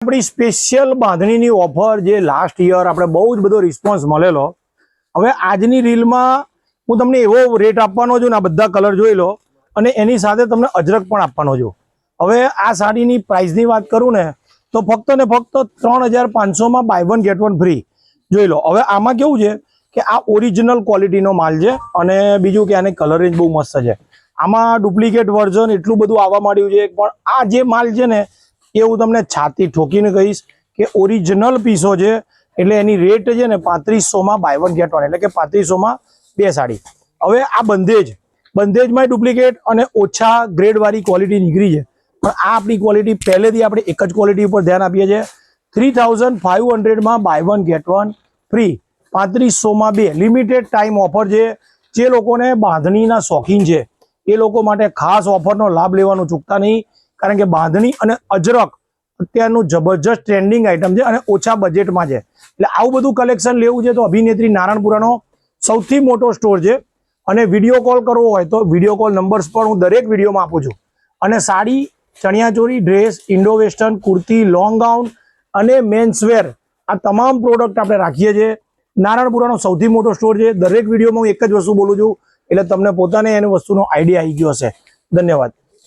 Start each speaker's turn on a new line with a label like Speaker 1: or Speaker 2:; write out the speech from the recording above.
Speaker 1: આપણી special બાંધણીની offer જે last year આપણે બહુ જ બધો રિસ્પોન્સ મળેલો. હવે આજની રીલમાં હું તમને એવો રેટ આપવાનો છું ને, આ બધા કલર જોઈ લો, અને એની સાથે તમને અજરક પણ આપવાનો છું. હવે આ સાડીની પ્રાઇસની વાત કરું ને તો ફક્ત ને ફક્ત 3500માં બાય 1 ગેટ 1 ફ્રી. જોઈ લો. હવે આમાં કેવું છે કે આ ઓરિજિનલ ક્વોલિટીનો માલ છે, અને બીજું કે આને કલર રેન્જ બહુ મસ્ત છે. આમાં ડુપ્લિકેટ વર્ઝન એટલું બધું આવવા માંડ્યું છે, પણ આ જે માલ છે ને એ હું તમને છાતી ઠોકીને કહીશ કે ઓરિજિનલ પીસો છે. એટલે એની રેટ છે ને 3500માં બાય 1 ગેટ 1, એટલે કે 3500માં 2 સાડી. હવે આ બંધેજમાં ડુપ્લિકેટ અને ઓછા ગ્રેડવાળી ક્વોલિટી નીકળી છે, પણ આ આપણી ક્વોલિટી પહેલેથી આપણે એક જ ક્વોલિટી ઉપર ધ્યાન આપીએ છીએ. 3500માં બાય 1 ગેટ 1 ફ્રી, 3500માં 2. લિમિટેડ ટાઈમ ઓફર છે. જે લોકોને બાંધણીના શોખીન છે એ લોકો માટે ખાસ ઓફરનો લાભ લેવાનું ચૂકતા નહીં, કારણ કે બાંધણી અને અજરક અત્યારનું જબરજસ્ત ટ્રેન્ડિંગ આઇટમ છે અને ઓછા બજેટમાં છે. એટલે આવું બધું કલેક્શન લેવું છે તો અભિનેત્રી નારણપુરાનો સૌથી મોટો સ્ટોર છે. અને વિડીયો કોલ કરવો હોય તો વિડીયો કોલ નંબર્સ પણ હું દરેક વિડીયોમાં આપું છું. અને સાડી, ચણિયાચોળી, dress, Indo western, kurti, long gown અને મેન્સવેર, આ તમામ પ્રોડક્ટ આપણે રાખીએ છીએ. નારણપુરાનો સૌથી મોટો સ્ટોર છે. દરેક વિડીયોમાં હું એક જ વસ્તુ બોલું છું, એટલે તમને પોતાને એની વસ્તુનો આઈડિયા આવી ગયો હશે. ધન્યવાદ.